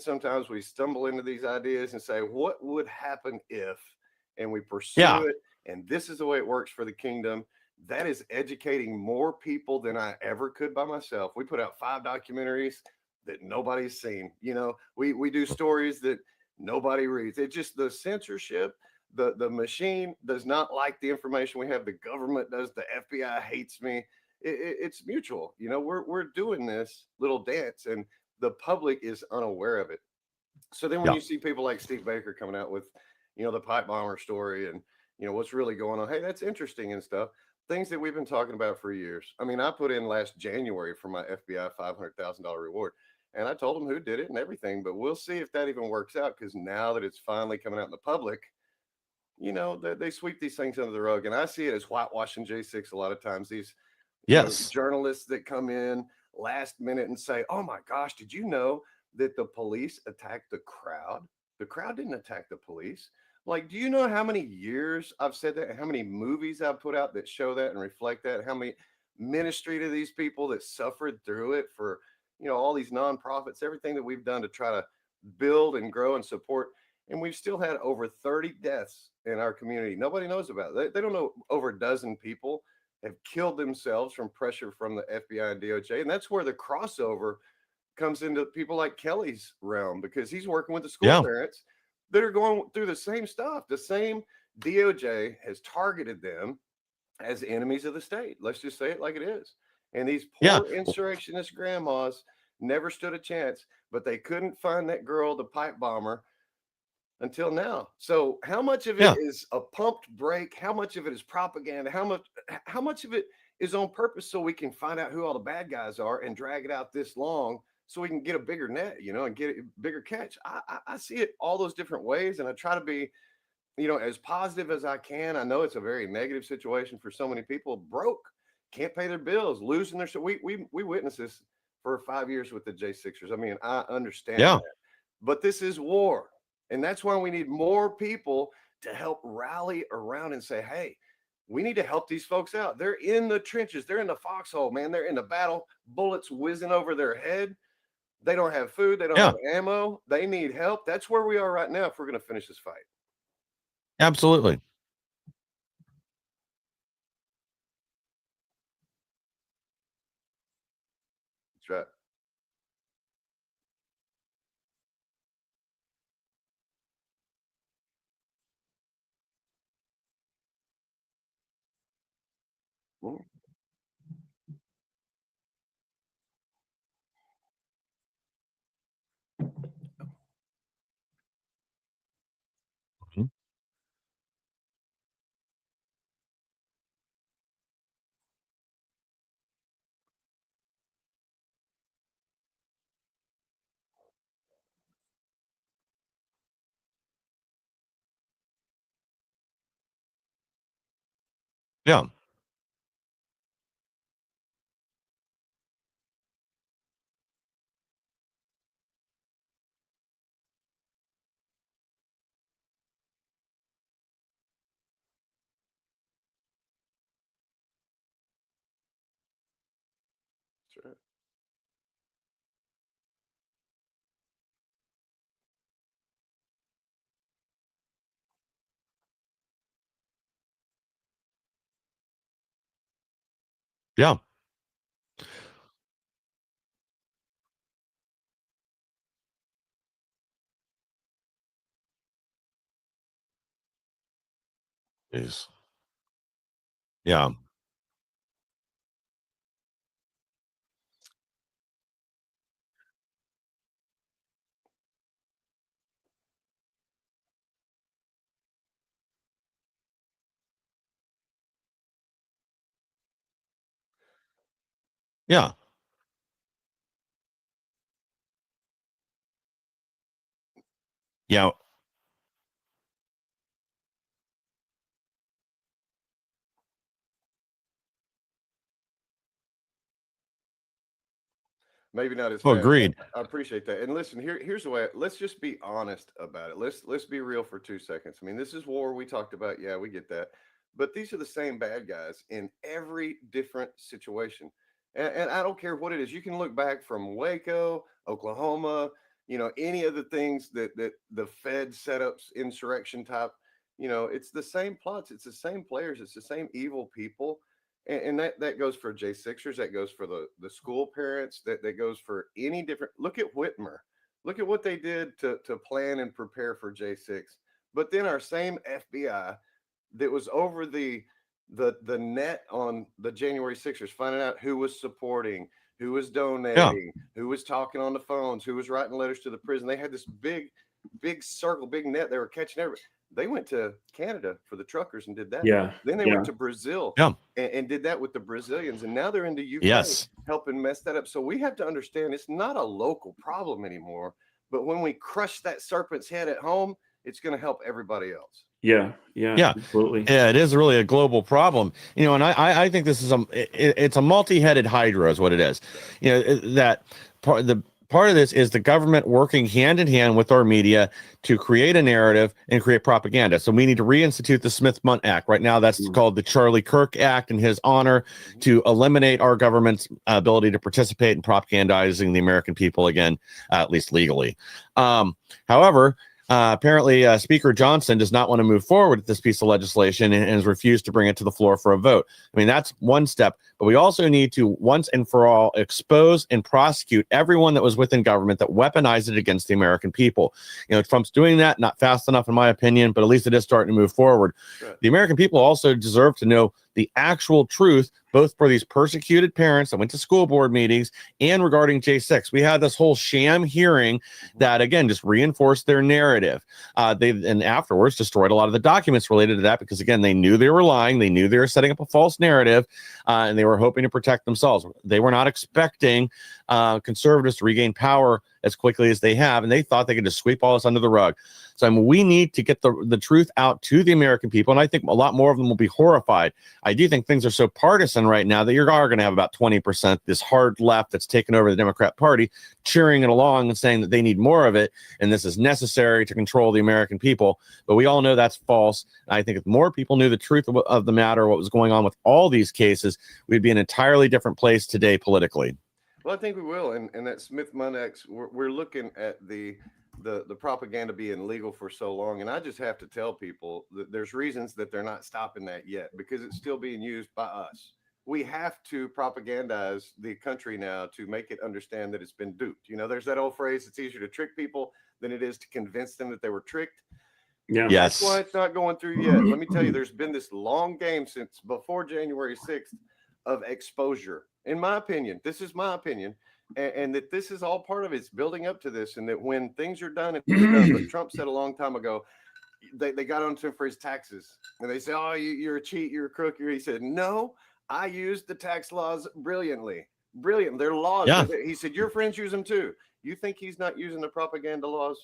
sometimes we stumble into these ideas and say, what would happen if, and we pursue Yeah. it, and this is the way it works for the kingdom. That is educating more people than I ever could by myself. We put out 5 documentaries that nobody's seen. We do stories that nobody reads. It just, the censorship, the machine does not like the information we have. The government does. The FBI hates me. It's mutual. We're doing this little dance, and the public is unaware of it. So then when Yeah. you see people like Steve Baker coming out with, the pipe bomber story, and what's really going on, hey, that's interesting and stuff. Things that we've been talking about for years. I mean, I put in last January for my FBI $500,000 reward, and I told them who did it and everything. But we'll see if that even works out, because now that it's finally coming out in the public, they sweep these things under the rug, and I see it as whitewashing J6 a lot of times. These Yes. journalists that come in last minute and say, oh my gosh, did you know that the police attacked the crowd? The crowd didn't attack the police. Like, do you know how many years I've said that, and how many movies I've put out that show that and reflect that? How many ministry to these people that suffered through it, for all these nonprofits, everything that we've done to try to build and grow and support. And we've still had over 30 deaths in our community. Nobody knows about it. They don't know over a dozen people have killed themselves from pressure from the FBI and DOJ. And that's where the crossover comes into people like Kelly's realm, because he's working with the school Yeah. parents that are going through the same stuff. The same DOJ has targeted them as enemies of the state. Let's just say it like it is. And these Yeah. poor insurrectionist grandmas never stood a chance, but they couldn't find that girl, the pipe bomber, until now. So how much of it Yeah. is a pumped brake? How much of it is propaganda? How much of it is on purpose, so we can find out who all the bad guys are and drag it out this long, so we can get a bigger net, and get a bigger catch? I see it all those different ways, and I try to be, as positive as I can. I know it's a very negative situation for so many people. Broke, can't pay their bills, losing their. We witnessed this for 5 years with the J6ers. I mean, I understand Yeah. that, but this is war, and that's why we need more people to help rally around and say, hey, we need to help these folks out. They're in the trenches. They're in the foxhole, man. They're in the battle, bullets whizzing over their head. They don't have food. They don't have Yeah. ammo. They need help. That's where we are right now if we're going to finish this fight. Absolutely. That's right. Mhm. Mhm. Yeah. That's right. Yeah. Jeez. Yeah. Yeah. Yeah. Maybe not as Oh, fast. agreed. I appreciate that. And listen, here's the way. Let's just be honest about it. Let's be real for 2 seconds. I mean, this is war we talked about. Yeah, we get that. But these are the same bad guys in every different situation. And I don't care what it is. You can look back from Waco, Oklahoma, any of the things that the Fed setups, insurrection type, it's the same plots, it's the same players, it's the same evil people. And that goes for J6ers, that goes for the school parents, that goes for any different. Look at Whitmer. Look at what they did to plan and prepare for J6. But then our same FBI that was over the net on the January 6ers, finding out who was supporting, who was donating, who was talking on the phones, who was writing letters to the prison. They had this big circle, big net. They were catching everybody. They went to Canada for the truckers and did that. Yeah. Then they went to Brazil and did that with the Brazilians. And now they're in the UK helping mess that up. So we have to understand it's not a local problem anymore. But when we crush that serpent's head at home, it's going to help everybody else. Yeah, absolutely. Yeah, it is really a global problem, and I think this is it's a multi-headed hydra is what it is. That part of this is the government working hand in hand with our media to create a narrative and create propaganda. So we need to reinstitute the Smith-Mundt Act. Right now, that's called the Charlie Kirk Act in his honor, to eliminate our government's ability to participate in propagandizing the American people again, at least legally. However, apparently, Speaker Johnson does not want to move forward with this piece of legislation and has refused to bring it to the floor for a vote. I mean, that's one step, but we also need to once and for all expose and prosecute everyone that was within government that weaponized it against the American people. Trump's doing that, not fast enough in my opinion, but at least it is starting to move forward. Right. The American people also deserve to know the actual truth, both for these persecuted parents that went to school board meetings and regarding J6. We had this whole sham hearing that, again, just reinforced their narrative. They and afterwards destroyed a lot of the documents related to that because, again, they knew they were lying. They knew they were setting up a false narrative, and they were hoping to protect themselves. They were not expecting conservatives to regain power as quickly as they have, and they thought they could just sweep all this under the rug. So we need to get the truth out to the American people, and I think a lot more of them will be horrified. I do think things are so partisan right now that you are going to have about 20%, this hard left that's taken over the Democrat Party, cheering it along and saying that they need more of it, and this is necessary to control the American people. But we all know that's false. I think if more people knew the truth of the matter, what was going on with all these cases, we'd be in an entirely different place today politically. Well, I think we will. And that Smith-Mundt Act, we're looking at the propaganda being legal for so long. And I just have to tell people that there's reasons that they're not stopping that yet, because it's still being used by us. We have to propagandize the country now to make it understand that it's been duped. There's that old phrase, it's easier to trick people than it is to convince them that they were tricked. Yeah. That's why it's not going through yet. Let me tell you, there's been this long game since before January 6th of exposure. In my opinion, this is my opinion, and that this is all part of it's building up to this, and that when things are done, it's done. But Trump said a long time ago, they got onto him for his taxes, and they said, "Oh, you're a cheat, you're a crook." He said, "No, I used the tax laws brilliantly. They're laws." Yeah. He said, "Your friends use them too. You think he's not using the propaganda laws?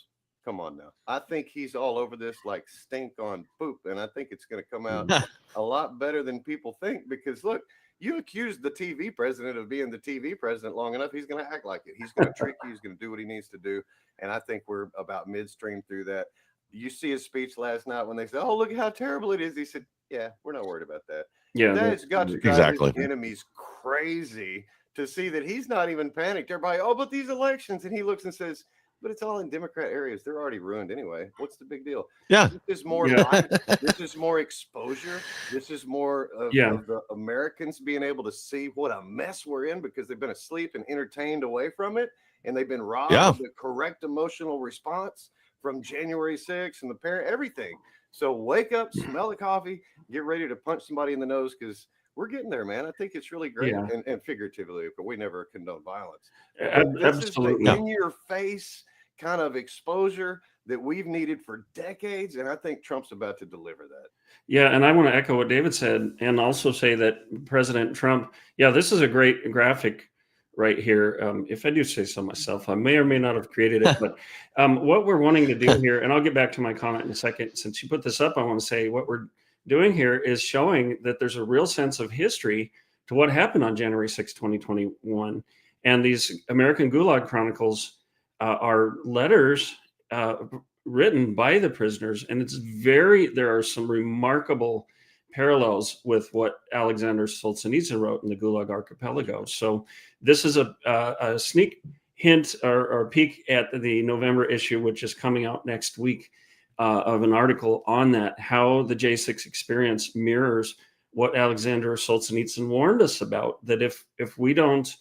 Come on now." I think he's all over this like stink on poop, and I think it's going to come out a lot better than people think, because look, you accused the TV president of being the TV president long enough, he's going to act like it. He's going to trick you. He's going to do what he needs to do. And I think we're about midstream through that. You see his speech last night when they said, "Oh, look how terrible it is." He said, "Yeah, we're not worried about that." Yeah, that's got to drive his enemies crazy to see that he's not even panicked. Everybody, "Oh, but these elections." And he looks and says, "But it's all in Democrat areas. They're already ruined anyway. What's the big deal?" Yeah. This is more light. This is more exposure. This is more of the Americans being able to see what a mess we're in, because they've been asleep and entertained away from it. And they've been robbed of the correct emotional response from January 6th and the parent, everything. So wake up, smell the coffee, get ready to punch somebody in the nose, because we're getting there, man. I think it's really great. And figuratively, but we never condone violence. This is the in-your-face kind of exposure that we've needed for decades, and I think Trump's about to deliver that. Yeah, and I want to echo what David said, and also say that President Trump, this is a great graphic right here. If I do say so myself, I may or may not have created it, but what we're wanting to do here, and I'll get back to my comment in a second. Since you put this up, I want to say what we're doing here is showing that there's a real sense of history to what happened on January 6, 2021. And these American Gulag Chronicles are letters written by the prisoners. And there are some remarkable parallels with what Alexander Solzhenitsyn wrote in the Gulag Archipelago. So this is a sneak hint or peek at the November issue, which is coming out next week, of an article on that, how the J6 experience mirrors what Alexander Solzhenitsyn warned us about, that if we don't,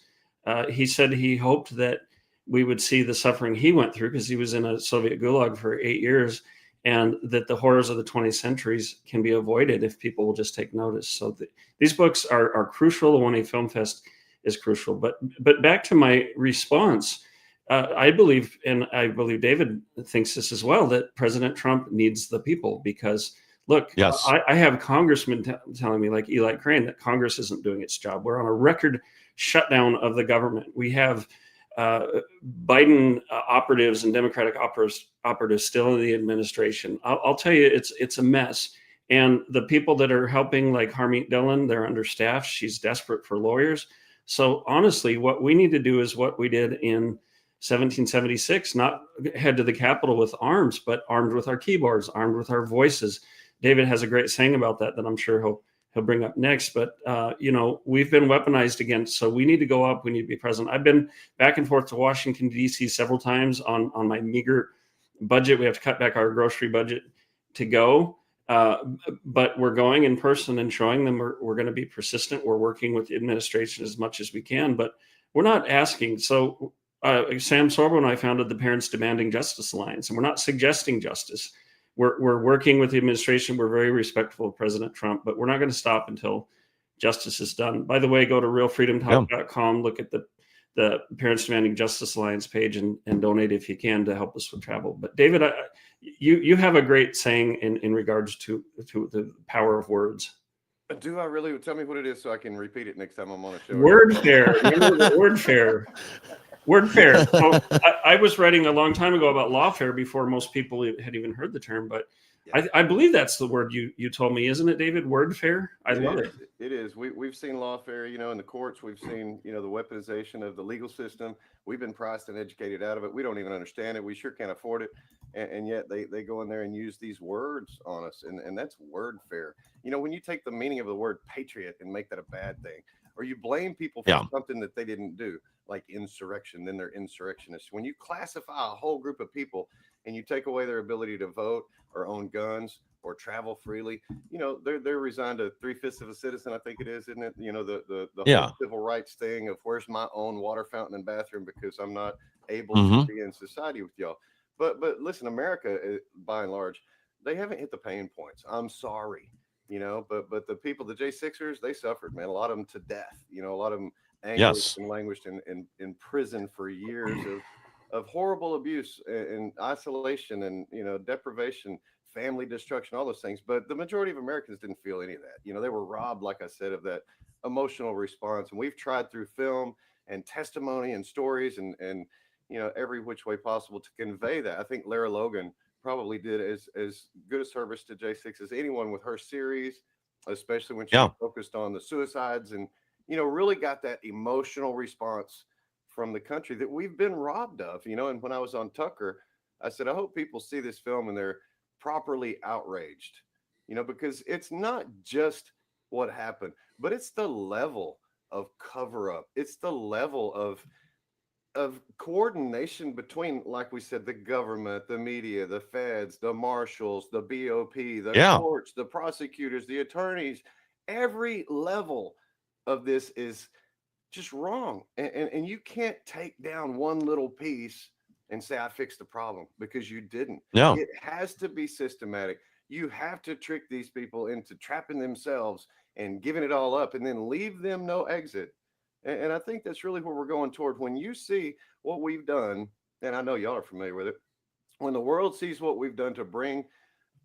he said he hoped that we would see the suffering he went through, because he was in a Soviet gulag for 8 years, and that the horrors of the 20th centuries can be avoided if people will just take notice. So these books are crucial. The 1A Film Fest is crucial. But back to my response, I believe, and I believe David thinks this as well, that President Trump needs the people, because look, Yes. I have congressmen telling me, like Eli Crane, that Congress isn't doing its job. We're on a record shutdown of the government. We have Biden operatives and Democratic operatives still in the administration. I'll tell you, it's a mess. And the people that are helping, like Harmeet Dillon, they're understaffed. She's desperate for lawyers. So honestly, what we need to do is what we did in 1776, not head to the Capitol with arms, but armed with our keyboards, armed with our voices. David has a great saying about that I'm sure he'll bring up next. But we've been weaponized against, so we need to go up. We need to be present. I've been back and forth to Washington, D.C. several times on my meager budget. We have to cut back our grocery budget to go. But we're going in person and showing them we're going to be persistent. We're working with the administration as much as we can, but we're not asking. So Sam Sorbo and I founded the Parents Demanding Justice Alliance, and we're not suggesting justice. We're working with the administration. We're very respectful of President Trump, but we're not going to stop until justice is done. By the way, go to realfreedomtalk.com, look at the Parents Demanding Justice Alliance page, and donate if you can to help us with travel. But David, you have a great saying in regards to the power of words. Do I really? Tell me what it is so I can repeat it next time I'm on a show. Word fair. Remember the word fair. Word fair. So I was writing a long time ago about lawfare before most people had even heard the term, but yeah. I believe that's the word you told me, isn't it, David? Word fair. I love it. It is. We've seen lawfare, in the courts. We've seen, the weaponization of the legal system. We've been priced and educated out of it. We don't even understand it. We sure can't afford it. And yet they go in there and use these words on us. And that's word fair. When you take the meaning of the word patriot and make that a bad thing, or you blame people for something that they didn't do, like insurrection, then they're insurrectionists. When you classify a whole group of people and you take away their ability to vote or own guns or travel freely, they're resigned to 3/5 of a citizen, I think it is, isn't it? The whole civil rights thing of where's my own water fountain and bathroom because I'm not able to be in society with y'all. But listen, America, by and large, they haven't hit the pain points. I'm sorry, but the people, the J6ers, they suffered, man. A lot of them to death. A lot of them anguished and languished in prison for years of horrible abuse and isolation and deprivation, family destruction, all those things. But the majority of Americans didn't feel any of that. They were robbed, like I said, of that emotional response. And we've tried through film and testimony and stories and every which way possible to convey that. I think Lara Logan probably did as good a service to J6 as anyone with her series, especially when she focused on the suicides and really got that emotional response from the country that we've been robbed of. And when I was on Tucker, I said, I hope people see this film and they're properly outraged, because it's not just what happened, but it's the level of cover up. It's the level of coordination between, like we said, the government, the media, the feds, the marshals, the BOP, the courts, the prosecutors, the attorneys. Every level of this is just wrong. And you can't take down one little piece and say, I fixed the problem, because you didn't. No. It has to be systematic. You have to trick these people into trapping themselves and giving it all up and then leave them no exit. And I think that's really where we're going toward. When you see what we've done, and I know y'all are familiar with it, when the world sees what we've done to bring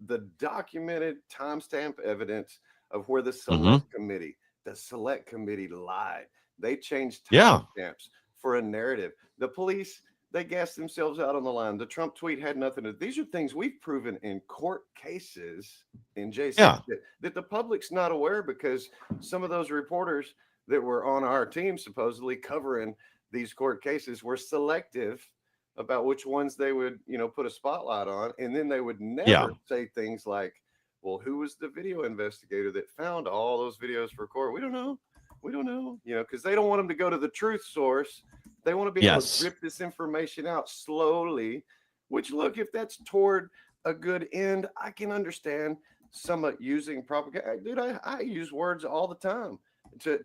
the documented timestamp evidence of where the select committee lied. They changed timestamps for a narrative. The police, they gassed themselves out on the line. The Trump tweet had nothing to do. These are things we've proven in court cases in J6 that the public's not aware, because some of those reporters that were on our team supposedly covering these court cases were selective about which ones they would, put a spotlight on. And then they would never say things like, well, who was the video investigator that found all those videos for court? We don't know, because they don't want them to go to the truth source They want to be able to Yes. drip this information out slowly, which, look, if that's toward a good end, I can understand some using propaganda. Dude, I use words all the time to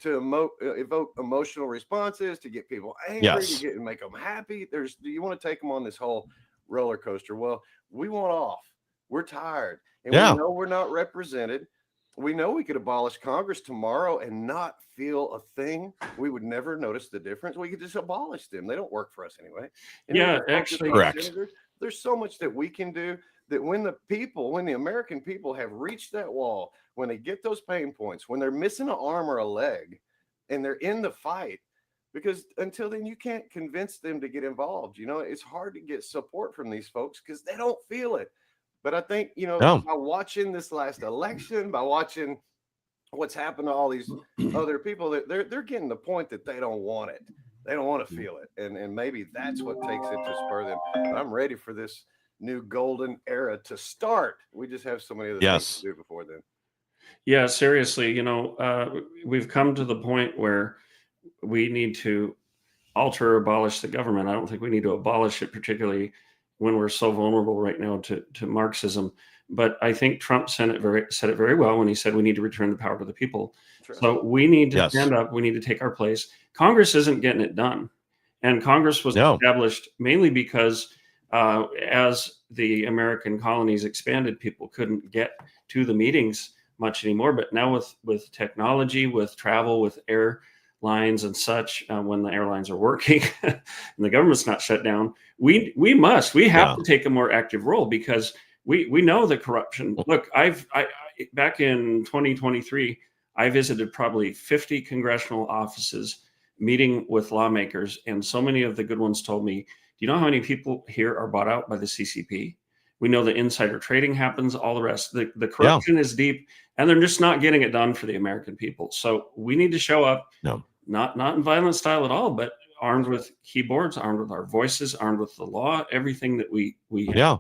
evoke emotional responses, to get people angry, to Yes. get and make them happy. You want to take them on this whole roller coaster. Well, we want off. We're tired, and we Yeah. know we're not represented. We know we could abolish Congress tomorrow and not feel a thing. We would never notice the difference. We could just abolish them. They don't work for us anyway. And then we Yeah, could focus actually, on Correct. senators. There's so much that we can do, that when the American people have reached that wall, when they get those pain points, when they're missing an arm or a leg and they're in the fight, because until then you can't convince them to get involved. It's hard to get support from these folks because they don't feel it. But I think, No. by watching this last election, by watching what's happened to all these other people, that they're getting the point that they don't want it. They don't want to feel it. And maybe that's what takes it to spur them. But I'm ready for this new golden era to start. We just have so many other things Yes. to do before then. yeah, seriously, we've come to the point where we need to alter or abolish the government. I don't think we need to abolish it, particularly when we're so vulnerable right now to Marxism. But I think Trump said it very well when he said we need to return the power to the people. Trust. So we need to Yes. stand up. We need to take our place. Congress isn't getting it done. And Congress was No. established mainly because as the American colonies expanded, people couldn't get to the meetings much anymore. But now with technology, with travel, with airlines and such, when the airlines are working and the government's not shut down, we have Yeah. to take a more active role, because we know the corruption. Look, I back in 2023, I visited probably 50 congressional offices, meeting with lawmakers, and so many of the good ones told me, do you know how many people here are bought out by the CCP? We know the insider trading happens, all the rest. The corruption is deep, and they're just not getting it done for the American people. So we need to show up, No. not in violent style at all, but armed with keyboards, armed with our voices, armed with the law, everything that we have. Yeah.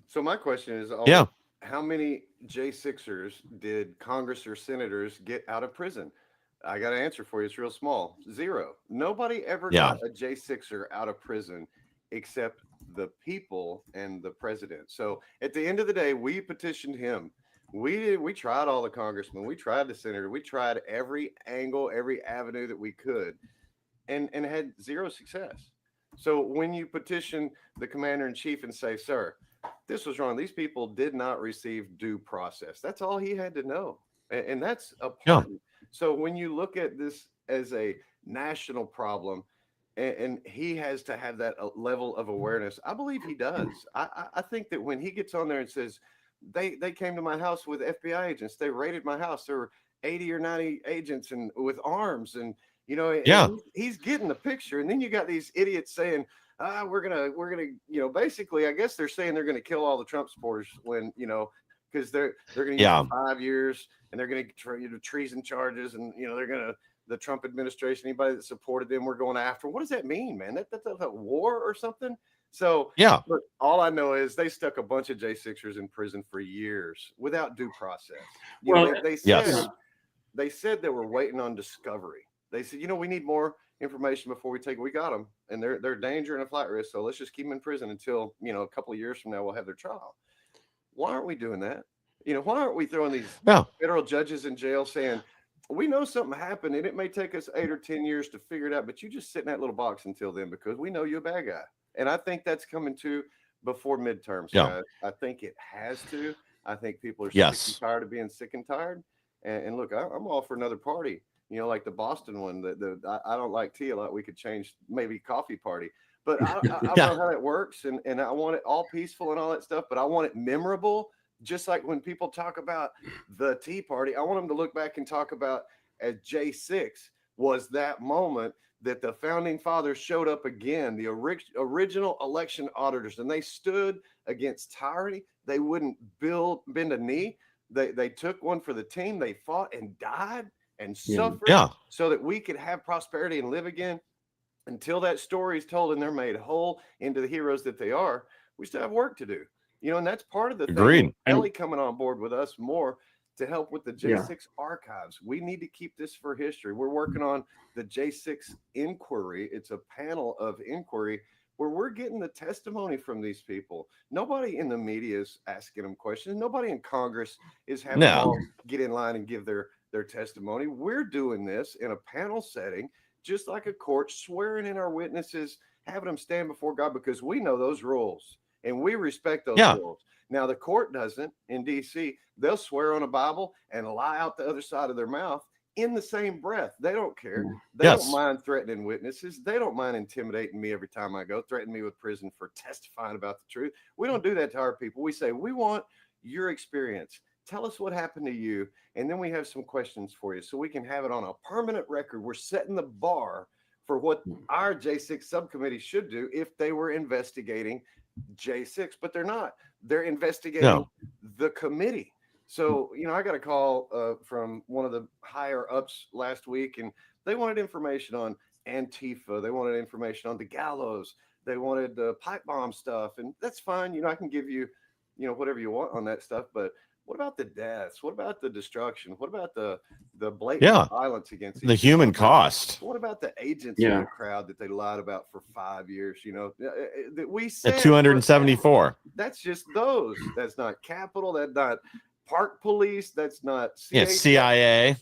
So my question is, Yeah. how many J6ers did Congress or senators get out of prison? I got an answer for you. It's real small. 0. Nobody ever Yeah. got a J6er out of prison except the people and the president. So at the end of the day, we petitioned him. We tried all the congressmen. We tried the senator. We tried every angle, every avenue that we could, and had 0 success. So when you petition the commander in chief and say, sir, this was wrong, these people did not receive due process, that's all he had to know. And that's a part. Yeah. So when you look at this as a national problem, and he has to have that level of awareness, I believe he does. I think that when he gets on there and says, they came to my house with FBI agents, they raided my house, there were 80 or 90 agents and with arms, and Yeah. he's getting the picture. And then you got these idiots saying, we're gonna basically, I guess they're saying they're gonna kill all the Trump supporters when because they're gonna use Yeah. 5 years, and they're gonna treason charges, and they're gonna, the Trump administration, anybody that supported them, we're going after. What does that mean, man? That's a war or something. So Yeah. look, all I know is they stuck a bunch of J6ers in prison for years without due process. Well, They said Yes. they were waiting on discovery. They said, we need more information before we take it. We got them, and they're danger and a flight risk. So let's just keep them in prison until a couple of years from now we'll have their trial. Why aren't we doing that? Why aren't we throwing these Yeah. federal judges in jail saying, we know something happened and it may take us 8 or 10 years to figure it out, but you just sit in that little box until then because we know you're a bad guy. And I think that's coming to before midterms. Yeah. Guys. I think it has to. I think people are Yes. sick and tired of being sick and tired. And look, I'm all for another party. Like the Boston one. I don't like tea a lot. We could change maybe coffee party. But I Yeah. know how that works, and I want it all peaceful and all that stuff. But I want it memorable. Just like when people talk about the Tea Party, I want them to look back and talk about as J6 was that moment that the founding fathers showed up again, the original election auditors, and they stood against tyranny. They wouldn't bend a knee. They took one for the team. They fought and died and suffered Yeah. so that we could have prosperity and live again. Until that story is told and they're made whole into the heroes that they are, we still have work to do. And that's part of the Agreed. thing. Ellie coming on board with us more. to help with the Yeah. J6 archives. We need to keep this for history. We're working on the J6 inquiry. It's a panel of inquiry where we're getting the testimony from these people. Nobody in the media is asking them questions. Nobody in Congress is having them No. all get in line and give their testimony. We're doing this in a panel setting, just like a court, swearing in our witnesses, having them stand before God, because we know those rules and we respect those Yeah. rules. Now, the court doesn't in DC. They'll swear on a Bible and lie out the other side of their mouth in the same breath. They don't care. They Yes. don't mind threatening witnesses. They don't mind intimidating me every time I go, threatening me with prison for testifying about the truth. We don't do that to our people. We say, we want your experience. Tell us what happened to you. And then we have some questions for you so we can have it on a permanent record. We're setting the bar for what our J6 subcommittee should do if they were investigating J6, but they're not. They're investigating the committee. So, I got a call from one of the higher ups last week, and they wanted information on Antifa. They wanted information on the gallows. They wanted the pipe bomb stuff. And that's fine. I can give you, whatever you want on that stuff. But what about the deaths? What about the destruction? What about the blatant violence against the human cost? What about the agents in the crowd that they lied about for 5 years? That we said 274. That's just those. That's not Capitol. That's not Park Police. That's not CIA.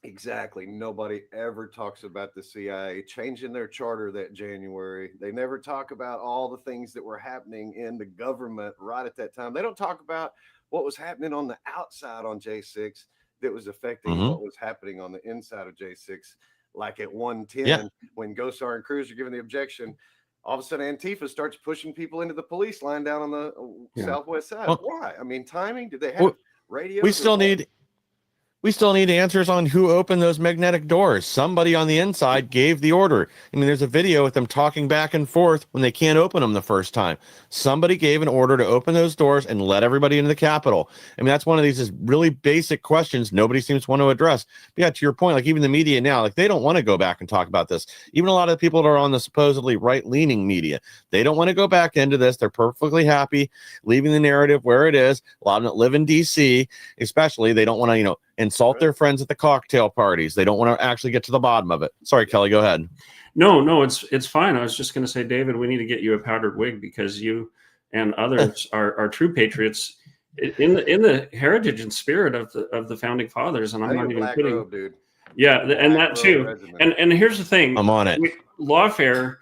Exactly. Nobody ever talks about the CIA changing their charter that January. They never talk about all the things that were happening in the government right at that time. They don't talk about what was happening on the outside on J6 that was affecting what was happening on the inside of J6. Like at 110, when Gosar and Cruz are giving the objection, all of a sudden Antifa starts pushing people into the police line down on the southwest side. Why? I mean, timing? Did they have radios? We still need answers on who opened those magnetic doors. Somebody on the inside gave the order. I mean, there's a video with them talking back and forth when they can't open them the first time. Somebody gave an order to open those doors and let everybody into the Capitol. I mean, that's one of these is really basic questions nobody seems to want to address. But yeah, to your point, like even the media now, like they don't want to go back and talk about this. Even a lot of the people that are on the supposedly right-leaning media, they don't want to go back into this. They're perfectly happy leaving the narrative where it is. A lot of them that live in DC, especially, they don't want to, insult their friends at the cocktail parties. They don't want to actually get to the bottom of it. Sorry, Kelly, go ahead. No, it's fine. I was just going to say, David, we need to get you a powdered wig because you and others are true patriots in the heritage and spirit of the founding fathers. And I'm not even kidding, robe, dude. Yeah, and that too. And here's the thing. I'm on it. Lawfare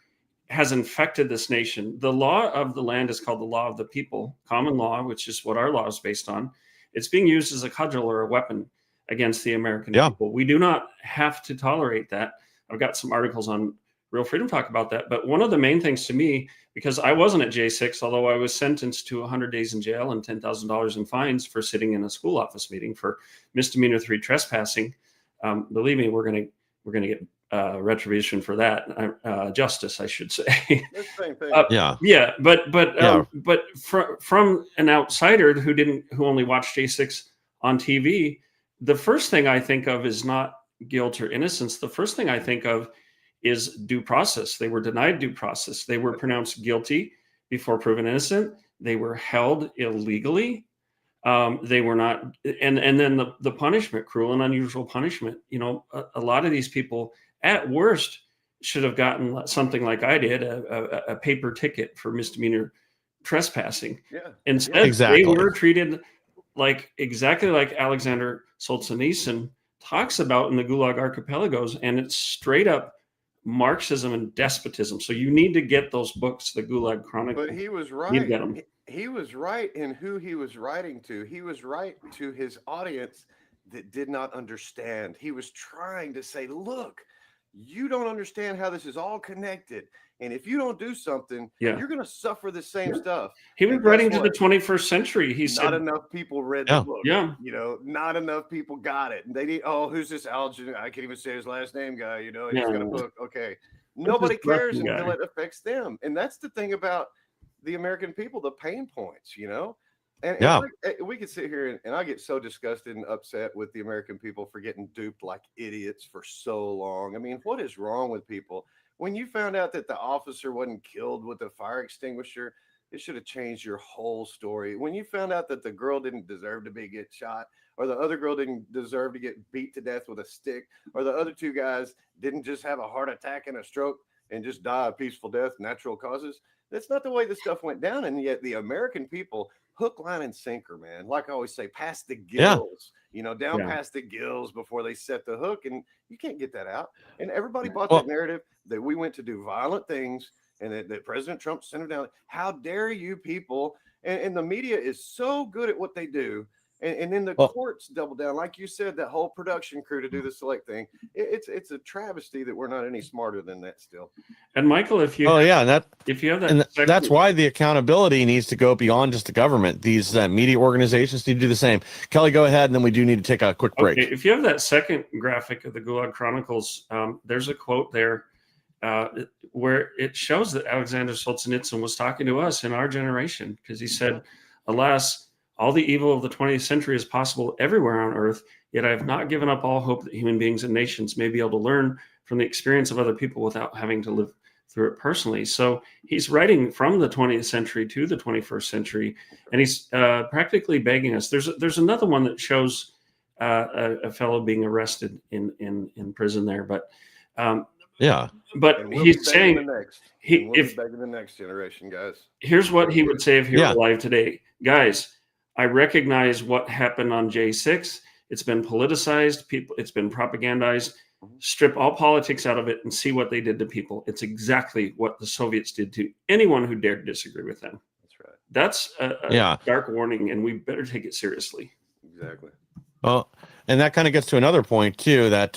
has infected this nation. The law of the land is called the law of the people, common law, which is what our law is based on. It's being used as a cudgel or a weapon against the American people. We do not have to tolerate that. I've got some articles on Real Freedom Talk about that. But one of the main things to me, because I wasn't at J6, although I was sentenced to 100 days in jail and $10,000 in fines for sitting in a school office meeting for misdemeanor 3 trespassing. Believe me, we're going to get retribution for that. Justice, I should say. That's the same thing. But from an outsider who only watched J6 on TV, the first thing I think of is not guilt or innocence. The first thing I think of is due process. They were denied due process. They were pronounced guilty before proven innocent. They were held illegally. They were not, and then the punishment, cruel and unusual punishment. A lot of these people, at worst, should have gotten something like I did, a paper ticket for misdemeanor trespassing. Instead, they were treated exactly like Alexander Solzhenitsyn talks about in the Gulag Archipelagos, and it's straight up Marxism and despotism. So you need to get those books, the Gulag Chronicle. But he was right. He was right in who he was writing to. He was right to his audience that did not understand. He was trying to say, look, you don't understand how this is all connected. And if you don't do something, you're going to suffer the same stuff. He was writing to the 21st century. He said, not enough people read the book. Not enough people got it. And they need, who's this Algin? I can't even say his last name guy. He's got a book. Okay. Nobody cares until it affects them. And that's the thing about the American people, the pain points, And we could sit here and I get so disgusted and upset with the American people for getting duped like idiots for so long. I mean, what is wrong with people? When you found out that the officer wasn't killed with a fire extinguisher, It should have changed your whole story. When you found out that the girl didn't deserve to get shot, or the other girl didn't deserve to get beat to death with a stick, or the other two guys didn't just have a heart attack and a stroke and just die a peaceful death, natural causes. That's not the way this stuff went down. And yet the American people, hook, line, and sinker, man. Like I always say, past the gills, down past the gills before they set the hook. And you can't get that out. And everybody bought that narrative that we went to do violent things and that President Trump sent him down. How dare you people? And the media is so good at what they do. And then the courts double down, like you said, that whole production crew to do the select thing. It's a travesty that we're not any smarter than that still. And Michael, if you have that, that's why the accountability needs to go beyond just the government. These media organizations need to do the same. Kelly, go ahead, and then we do need to take a quick break. Okay, if you have that second graphic of the Gulag Chronicles, there's a quote there where it shows that Alexander Solzhenitsyn was talking to us in our generation, because he said, "Alas, all the evil of the 20th century is possible everywhere on earth, yet I have not given up all hope that human beings and nations may be able to learn from the experience of other people without having to live through it personally." So he's writing from the 20th century to the 21st century, and he's practically begging us. There's another one that shows a fellow being arrested in prison there, but he's saying begging the next generation, guys. Here's what he would say if he were alive today, guys. I recognize what happened on J6. It's been politicized. It's been propagandized. Strip all politics out of it and see what they did to people. It's exactly what the Soviets did to anyone who dared disagree with them. That's right. That's a dark warning, and we better take it seriously. Exactly. Well, and that kind of gets to another point too that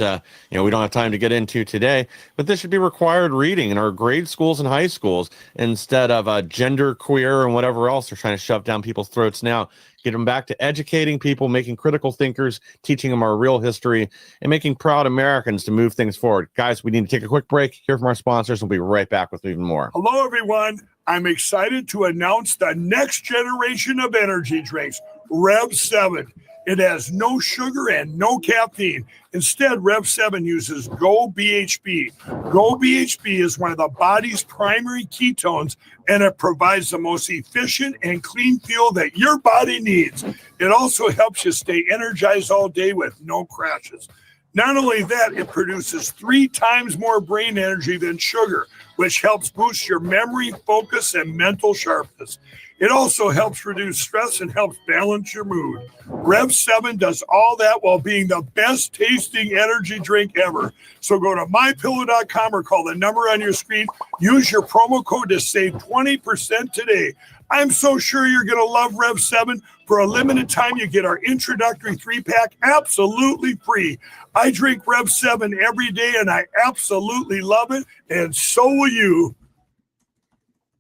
we don't have time to get into today, but this should be required reading in our grade schools and high schools instead of gender queer and whatever else they're trying to shove down people's throats now. Get them back to educating people, making critical thinkers, teaching them our real history, and making proud Americans to move things forward. Guys, we need to take a quick break, hear from our sponsors. We'll be right back with even more. Hello, everyone. I'm excited to announce the next generation of energy drinks, Rev 7. It has no sugar and no caffeine. Instead, Rev 7 uses Go BHB. Go BHB is one of the body's primary ketones, and it provides the most efficient and clean fuel that your body needs. It also helps you stay energized all day with no crashes. Not only that, it produces 3 times more brain energy than sugar, which helps boost your memory, focus, and mental sharpness. It also helps reduce stress and helps balance your mood. Rev 7 does all that while being the best tasting energy drink ever. So go to mypillow.com or call the number on your screen. Use your promo code to save 20% today. I'm so sure you're going to love Rev 7. For a limited time, you get our introductory 3-pack absolutely free. I drink Rev 7 every day, and I absolutely love it, and so will you.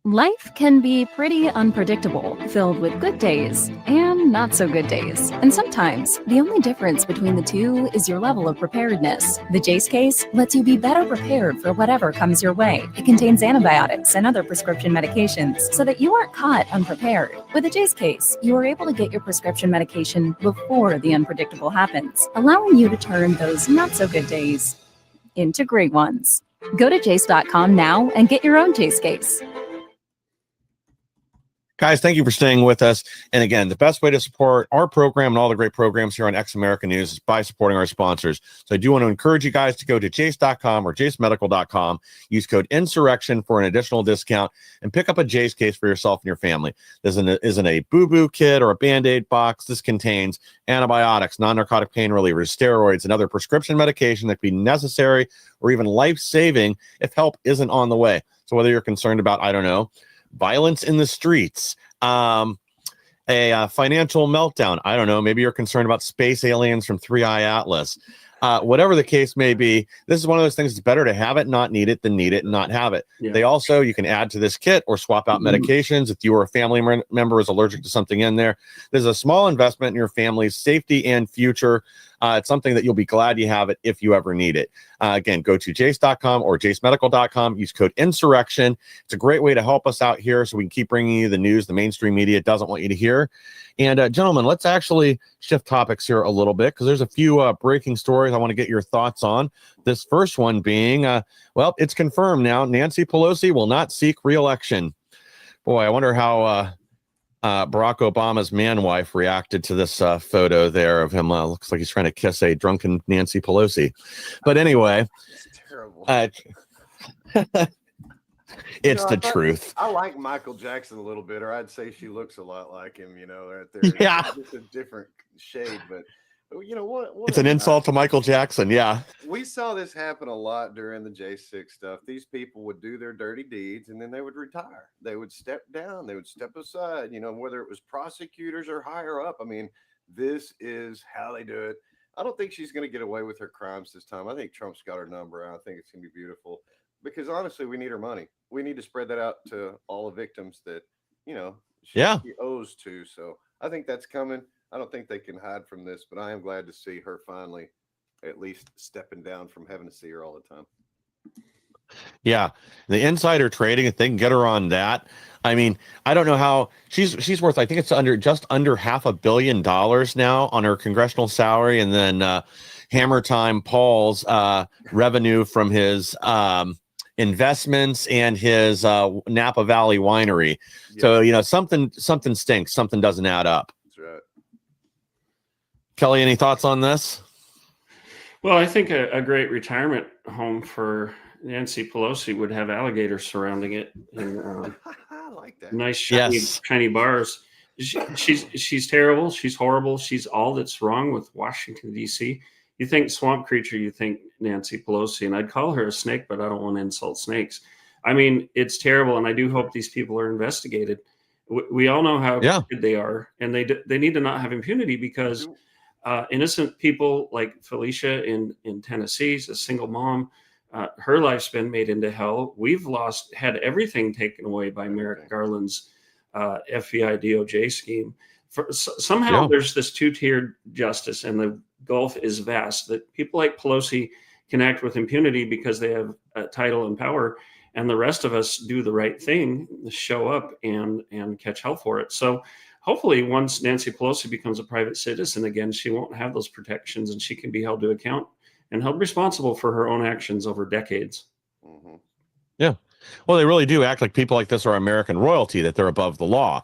Life can be pretty unpredictable, filled with good days and not so good days. And sometimes, the only difference between the two is your level of preparedness. The Jace case lets you be better prepared for whatever comes your way. It contains antibiotics and other prescription medications so that you aren't caught unprepared. With the Jace case, you are able to get your prescription medication before the unpredictable happens, allowing you to turn those not so good days into great ones. Go to jace.com now and get your own Jace case. Guys, thank you for staying with us. And again, the best way to support our program and all the great programs here on X America News is by supporting our sponsors. So I do want to encourage you guys to go to jace.com or jacemedical.com, use code INSURRECTION for an additional discount, and pick up a Jace case for yourself and your family. This isn't a boo-boo kit or a Band-Aid box. This contains antibiotics, non-narcotic pain relievers, steroids, and other prescription medication that could be necessary or even life-saving if help isn't on the way. So whether you're concerned about, violence in the streets, a financial meltdown, maybe you're concerned about space aliens from 3i Atlas, whatever the case may be, this is one of those things. It's better to have it, not need it, than need it and not have it. Yeah. You can add to this kit or swap out medications if you or a family member is allergic to something in there. There's a small investment in your family's safety and future. It's something that you'll be glad you have it if you ever need it. Again, go to jace.com or jacemedical.com. Use code INSURRECTION. It's a great way to help us out here so we can keep bringing you the news the mainstream media doesn't want you to hear. And gentlemen, let's actually shift topics here a little bit because there's a few breaking stories I want to get your thoughts on. This first one being, it's confirmed now, Nancy Pelosi will not seek re-election. Boy, I wonder how Barack Obama's man wife reacted to this photo there of him. Looks like he's trying to kiss a drunken Nancy Pelosi. But anyway, It's terrible. It's the truth. I like Michael Jackson a little bit, or I'd say she looks a lot like him, right there. Yeah. It's just a different shade, but what It's an insult to Michael Jackson. Yeah. We saw this happen a lot during the J6 stuff. These people would do their dirty deeds and then they would retire. They would step down. They would step aside, whether it was prosecutors or higher up. I mean, this is how they do it. I don't think she's going to get away with her crimes this time. I think Trump's got her number, and I think it's going to be beautiful because honestly, we need her money. We need to spread that out to all the victims that, she owes to. So I think that's coming. I don't think they can hide from this, but I am glad to see her finally at least stepping down from having to see her all the time. Yeah. The insider trading, if they can get her on that. I mean, I don't know how she's worth, I think it's just under $500 million now on her congressional salary. And then Hammer Time Paul's revenue from his investments and his Napa Valley winery. Yeah. So, something stinks. Something doesn't add up. That's right. Kelly, any thoughts on this? Well, I think a great retirement home for Nancy Pelosi would have alligators surrounding it, and I like that. Nice shiny bars. She's terrible. She's horrible. She's all that's wrong with Washington, D.C. You think swamp creature, you think Nancy Pelosi, and I'd call her a snake, but I don't want to insult snakes. I mean, it's terrible, and I do hope these people are investigated. We all know how good they are, and they need to not have impunity because innocent people like Felicia in Tennessee, a single mom, her life's been made into hell. We've had everything taken away by Merrick Garland's FBI DOJ scheme. Somehow there's this two-tiered justice, and the gulf is vast, that people like Pelosi can act with impunity because they have a title and power, and the rest of us do the right thing, show up and catch hell for it. So hopefully once Nancy Pelosi becomes a private citizen again, she won't have those protections and she can be held to account and held responsible for her own actions over decades. Mm-hmm. Yeah. Well, they really do act like people like this are American royalty, that they're above the law.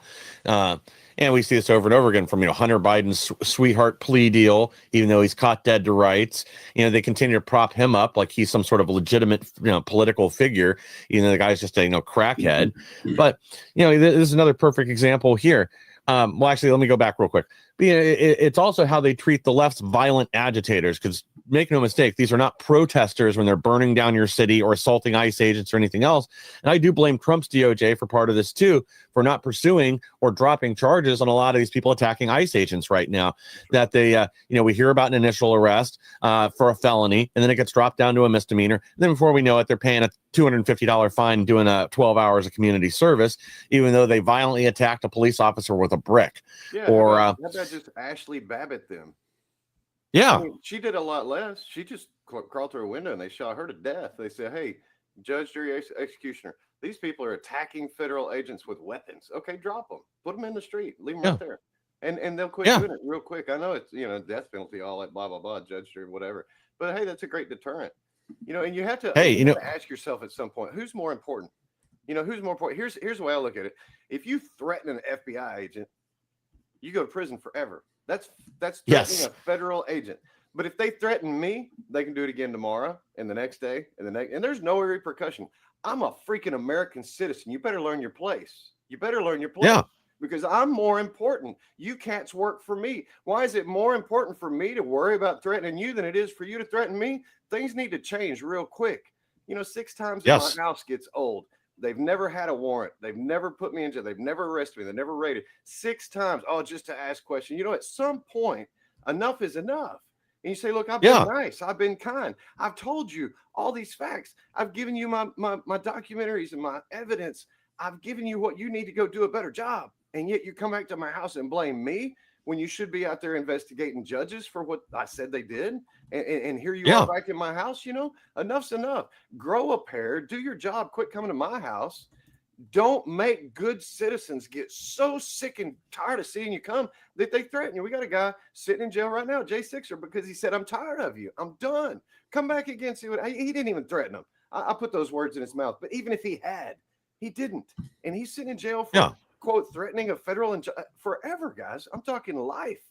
And we see this over and over again from, Hunter Biden's sweetheart plea deal, even though he's caught dead to rights. They continue to prop him up like he's some sort of legitimate, political figure, even though the guy's just a, crackhead. But, this is another perfect example here. Well, actually, let me go back real quick. It's also how they treat the left's violent agitators, because make no mistake, these are not protesters when they're burning down your city or assaulting ICE agents or anything else. And I do blame Trump's DOJ for part of this too, for not pursuing or dropping charges on a lot of these people attacking ICE agents right now. That they, we hear about an initial arrest for a felony, and then it gets dropped down to a misdemeanor. And then before we know it, they're paying a $250 fine doing 12 hours of community service, even though they violently attacked a police officer with a brick. Yeah, or how about just Ashley Babbitt them? Yeah. I mean, she did a lot less. She just crawled through a window and they shot her to death. They said, hey, judge, jury, executioner, these people are attacking federal agents with weapons. Okay, drop them. Put them in the street. Leave them right there. And they'll quit doing it real quick. I know it's, death penalty, all that blah, blah, blah, judge, jury, whatever. But hey, that's a great deterrent. And you have to, ask yourself at some point, who's more important? Who's more important? Here's the way I look at it. If you threaten an FBI agent, you go to prison forever. That's threatening a federal agent. But if they threaten me, they can do it again tomorrow and the next day and there's no repercussion. I'm a freaking American citizen. You better learn your place. Yeah. Because I'm more important. You cats work for me. Why is it more important for me to worry about threatening you than it is for you to threaten me? Things need to change real quick. 6 times in my house gets old. They've never had a warrant. They've never put me in jail. They've never arrested me. They've never raided. 6 times. Oh, just to ask questions. At some point, enough is enough. And you say, look, I've been nice. I've been kind. I've told you all these facts. I've given you my documentaries and my evidence. I've given you what you need to go do a better job. And yet you come back to my house and blame me when you should be out there investigating judges for what I said they did. And here you are back in my house, enough's enough. Grow a pair, do your job, quit coming to my house. Don't make good citizens get so sick and tired of seeing you come that they threaten you. We got a guy sitting in jail right now, J6er, because he said, I'm tired of you. I'm done. Come back again. See what he didn't even threaten him. I put those words in his mouth. But even if he He didn't. And he's sitting in jail for, Yeah. quote, threatening a federal forever, guys. I'm talking life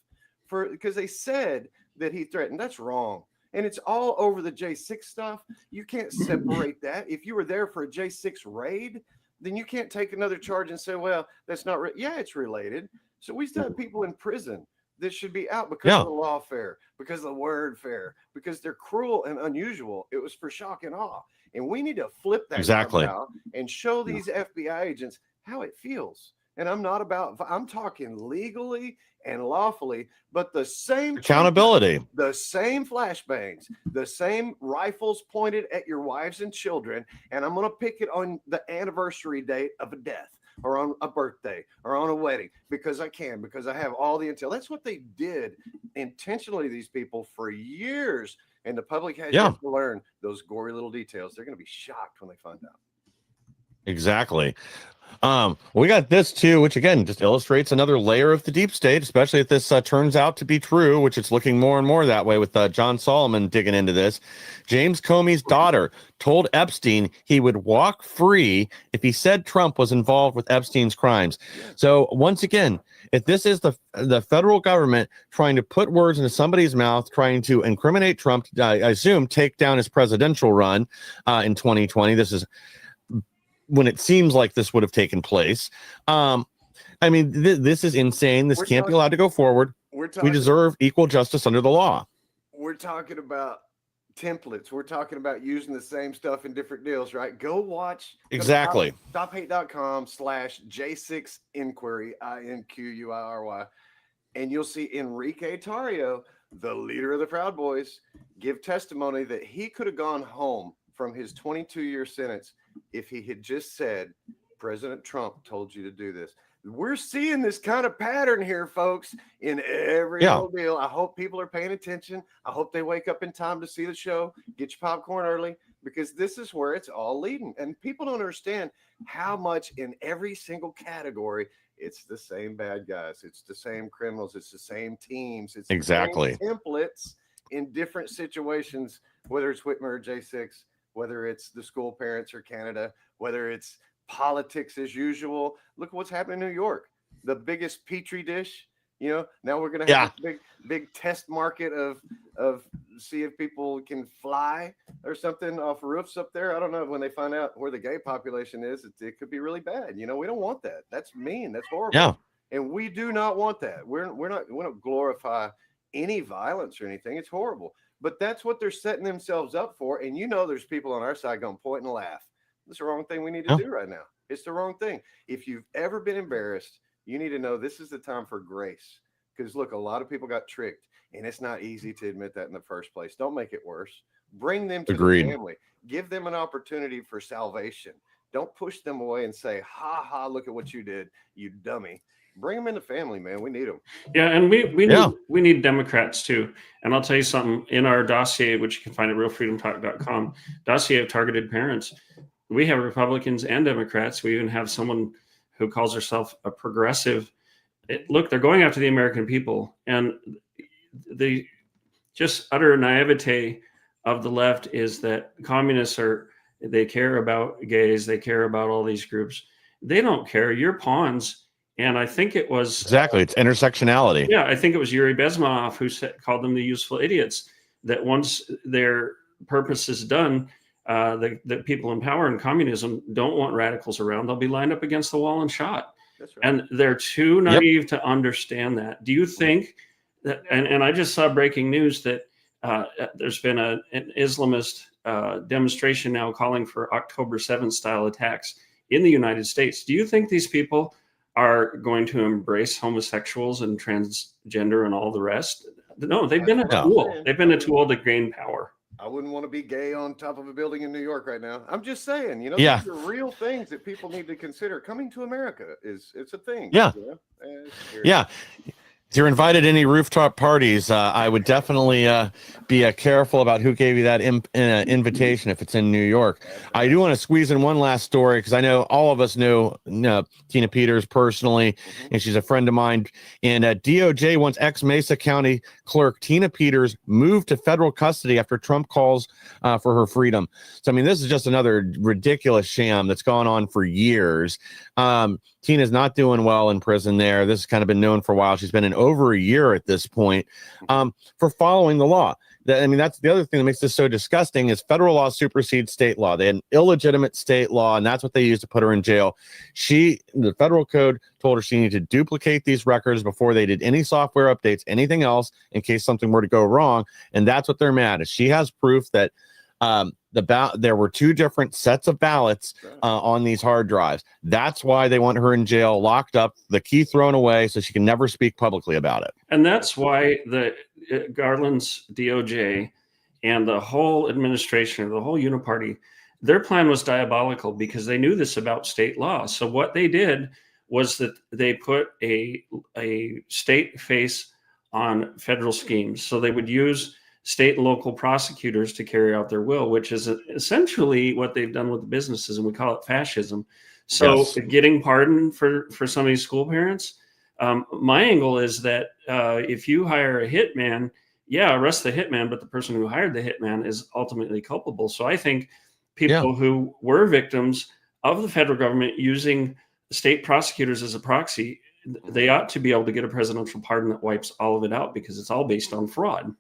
because they said that he threatened. That's wrong. And it's all over the J6 stuff. You can't separate that. If you were there for a J6 raid, then you can't take another charge and say, well, that's not yeah, it's related. So we still have people in prison that should be out because of the lawfare, because of the wordfare, because they're cruel and unusual. It was for shock and awe. And we need to flip that somehow and show these FBI agents how it feels. And I'm talking legally and lawfully, but the same accountability, the same flashbangs, the same rifles pointed at your wives and children. And I'm going to pick it on the anniversary date of a death or on a birthday or on a wedding because I have all the intel. That's what they did intentionally, these people, for years. And the public has yet to learn those gory little details. They're going to be shocked when they find out. Exactly. We got this too, which again just illustrates another layer of the deep state, especially if this turns out to be true, which it's looking more and more that way with John Solomon digging into this. James Comey's daughter told Epstein he would walk free if he said Trump was involved with Epstein's crimes. So once again, if this is the federal government trying to put words into somebody's mouth, trying to incriminate Trump, I assume take down his presidential run in 2020, this is when it seems like this would have taken place. I mean, this is insane. This can't be allowed to go forward. We deserve equal justice under the law. We're talking about templates. We're talking about using the same stuff in different deals, right? Go watch exactly stophate.com/J6inquiry, INQUIRY, and you'll see Enrique Tarrio, the leader of the Proud Boys, give testimony that he could have gone home from his 22-year sentence if he had just said, President Trump told you to do this. We're seeing this kind of pattern here, folks, in every whole deal. I hope people are paying attention. I hope they wake up in time to see the show. Get your popcorn early, because this is where it's all leading. And people don't understand how much in every single category it's the same bad guys. It's the same criminals. It's the same teams. It's the same templates in different situations, whether it's Whitmer or J6, whether it's the school parents or Canada, whether it's politics as usual. Look at what's happening in New York, the biggest petri dish. Now we're going to have this big test market of see if people can fly or something off roofs up there. I don't know. When they find out where the gay population is, it could be really bad. We don't want that. That's mean. That's horrible. Yeah. And we do not want that. We don't glorify any violence or anything. It's horrible. But that's what they're setting themselves up for. And there's people on our side going to point and laugh. That's the wrong thing we need to do right now. It's the wrong thing. If you've ever been embarrassed, you need to know this is the time for grace. Because look, a lot of people got tricked, and it's not easy to admit that in the first place. Don't make it worse. Bring them to the family. Give them an opportunity for salvation. Don't push them away and say, ha ha, look at what you did, you dummy. Bring them in the family, man. We need them. Yeah, and we need Democrats too. And I'll tell you something, in our dossier, which you can find at realfreedomtalk.com, dossier of targeted parents, we have Republicans and Democrats. We even have someone who calls herself a progressive. Look, they're going after the American people, and the just utter naivete of the left is that communists they care about gays. They care about all these groups. They don't care. You're pawns. And I think it was it's intersectionality. Yeah, I think it was Yuri Bezmenov who called them the useful idiots. That once their purpose is done, the people in power in communism don't want radicals around. They'll be lined up against the wall and shot. That's right. And they're too naive to understand that. Do you think that? And I just saw breaking news that there's been an Islamist demonstration now calling for October 7th style attacks in the United States. Do you think these people are going to embrace homosexuals and transgender and all the rest? No, they've been a tool. They've been a tool to gain power. I wouldn't want to be gay on top of a building in New York right now. I'm just saying, these are real things that people need to consider. Coming to America it's a thing. Yeah. If you're invited to any rooftop parties, I would definitely be careful about who gave you that invitation if it's in New York. I do want to squeeze in one last story because I know all of us know Tina Peters personally, and she's a friend of mine. And DOJ wants ex-Mesa County Clerk Tina Peters moved to federal custody after Trump calls for her freedom. So, I mean, this is just another ridiculous sham that's gone on for years. Tina's not doing well in prison there. This has kind of been known for a while. She's been in over a year at this point for following the law. I mean, that's the other thing that makes this so disgusting is federal law supersedes state law. They had an illegitimate state law, and that's what they used to put her in jail. The federal code told her she needed to duplicate these records before they did any software updates, anything else, in case something were to go wrong. And that's what they're mad at. She has proof that there were two different sets of ballots on these hard drives. That's why they want her in jail, locked up, the key thrown away, so she can never speak publicly about it. And that's why the Garland's DOJ and the whole administration, the whole uniparty, their plan was diabolical because they knew this about state law. So what they did was that they put a state face on federal schemes. So they would use state and local prosecutors to carry out their will, which is essentially what they've done with the businesses, and we call it fascism. So Yes. getting pardoned for some of these school parents, my angle is that if you hire a hitman, arrest the hitman, but the person who hired the hitman is ultimately culpable. So I think people who were victims of the federal government using state prosecutors as a proxy, they ought to be able to get a presidential pardon that wipes all of it out because it's all based on fraud.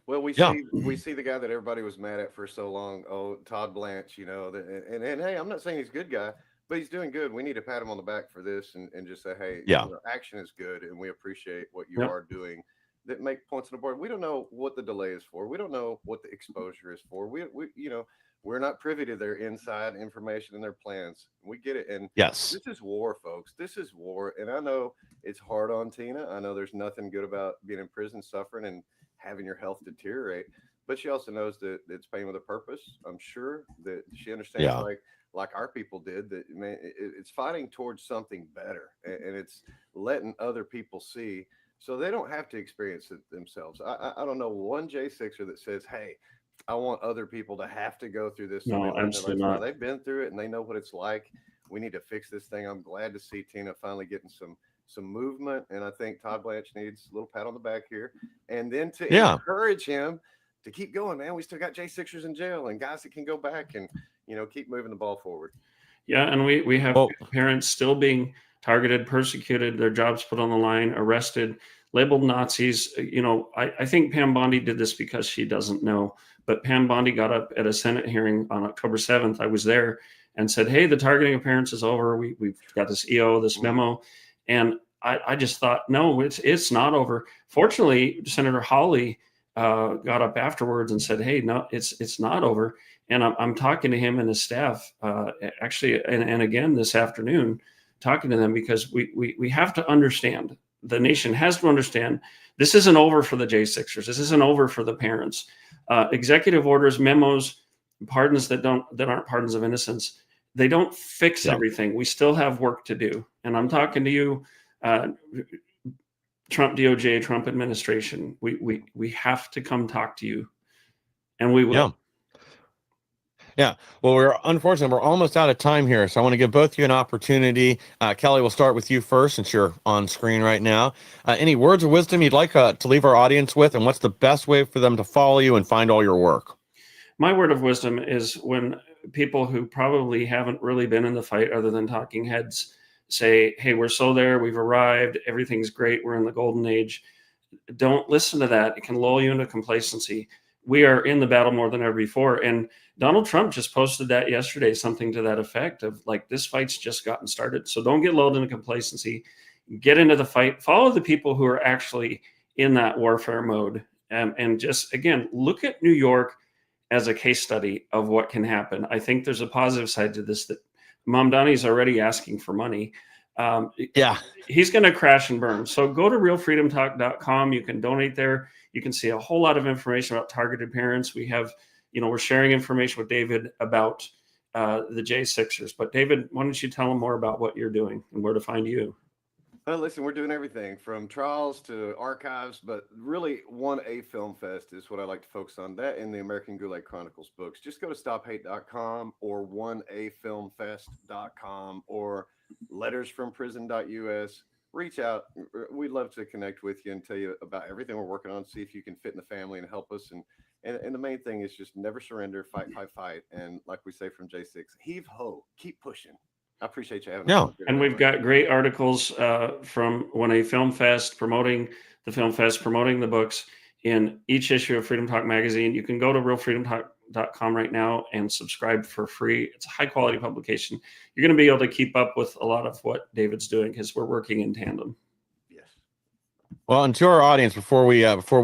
Well, we see the guy that everybody was mad at for so long. Oh, Todd Blanche, and hey, I'm not saying he's a good guy, but he's doing good. We need to pat him on the back for this and just say, hey, action is good, and we appreciate what you are doing. That make points on the board. We don't know what the delay is for. We don't know what the exposure is for. We're not privy to their inside information and their plans. We get it. And yes, this is war, folks. This is war. And I know it's hard on Tina. I know there's nothing good about being in prison, suffering, and having your health deteriorate, but she also knows that it's pain with a purpose. I'm sure that she understands, like our people did, that it's fighting towards something better, and it's letting other people see so they don't have to experience it themselves. I don't know one J6er that says, hey, I want other people to have to go through this. No, absolutely not. They've been through it and they know what it's like. We need to fix this thing. I'm glad to see Tina finally getting some movement, and I think Todd Blanche needs a little pat on the back here, and then to encourage him to keep going, man. We still got J6ers in jail and guys that can go back and keep moving the ball forward. Yeah, and we have parents still being targeted, persecuted, their jobs put on the line, arrested, labeled Nazis. I think Pam Bondi did this because she doesn't know, but Pam Bondi got up at a Senate hearing on October 7th. I was there and said, hey, the targeting of parents is over. We've got this this memo. And I just thought, no, it's not over. Fortunately, Senator Hawley got up afterwards and said, hey, no, it's not over. And I'm talking to him and his staff actually, and again this afternoon, talking to them because we have to understand, the nation has to understand, this isn't over for the J6ers. This isn't over for the parents. Executive orders, memos, pardons that aren't pardons of innocence, they don't fix everything. We still have work to do. And I'm talking to you, Trump DOJ, Trump administration. We have to come talk to you, and we will. Yeah. Well, we're almost out of time here, so I want to give both of you an opportunity. Kelly, we'll start with you first, since you're on screen right now. Any words of wisdom you'd like to leave our audience with, and what's the best way for them to follow you and find all your work? My word of wisdom is when people who probably haven't really been in the fight other than talking heads say, hey, we're so there, we've arrived, everything's great, we're in the golden age. Don't listen to that. It can lull you into complacency. We are in the battle more than ever before. And Donald Trump just posted that yesterday, something to that effect of like, this fight's just gotten started. So don't get lulled into complacency. Get into the fight. Follow the people who are actually in that warfare mode. And just, again, look at New York as a case study of what can happen. I think there's a positive side to this, that Mamdani's already asking for money. He's going to crash and burn. So go to realfreedomtalk.com. You can donate there. You can see a whole lot of information about targeted parents. We have, we're sharing information with David about the J6ers. But David, why don't you tell them more about what you're doing and where to find you? Listen, we're doing everything from trials to archives, but really 1A Film Fest is what I like to focus on. That and the American Gulag Chronicles books. Just go to stophate.com or 1afilmfest.com or lettersfromprison.us. Reach out. We'd love to connect with you and tell you about everything we're working on, see if you can fit in the family and help us. And the main thing is just never surrender, fight, fight, fight. And like we say from J6, heave ho, keep pushing. I appreciate you having us. Yeah. And we've got great articles from When a Film Fest, promoting the film fest, promoting the books in each issue of Freedom Talk magazine. You can go to realfreedomtalk.com right now and subscribe for free. It's a high quality publication. You're going to be able to keep up with a lot of what David's doing because we're working in tandem. Well, and to our audience, before we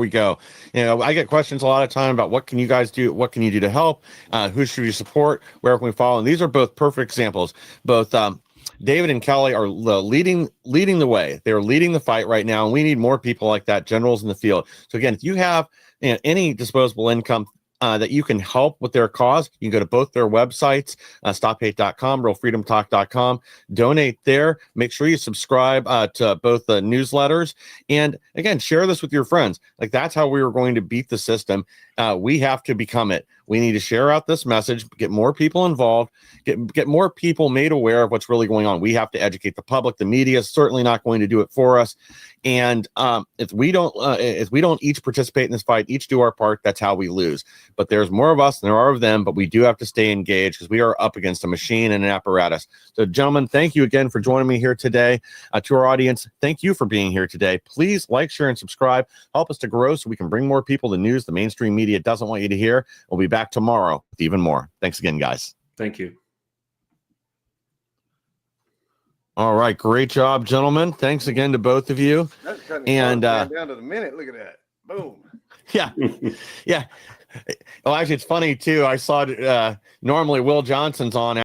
go, I get questions a lot of time about what can you guys do, what can you do to help, who should you support, where can we follow, and these are both perfect examples. Both David and Kelly are leading the way. They're leading the fight right now, and we need more people like that, generals in the field. So again, if you have any disposable income that you can help with their cause, you can go to both their websites, stophate.com, realfreedomtalk.com, donate there. Make sure you subscribe to both the newsletters, and again, share this with your friends. Like, that's how we are going to beat the system. We have to become it. We need to share out this message, get more people involved, get more people made aware of what's really going on. We have to educate the public. The media is certainly not going to do it for us. And if we don't each participate in this fight, each do our part, that's how we lose. But there's more of us than there are of them, but we do have to stay engaged because we are up against a machine and an apparatus. So, gentlemen, thank you again for joining me here today. To our audience, thank you for being here today. Please like, share, and subscribe. Help us to grow so we can bring more people the news the mainstream media doesn't want you to hear. We'll be back tomorrow with even more. Thanks again, guys. Thank you. All right. Great job, gentlemen. Thanks again to both of you. That's cutting And down to the minute. Look at that. Boom. Yeah. Yeah. Well, actually, it's funny, too. I saw normally Will Johnson's on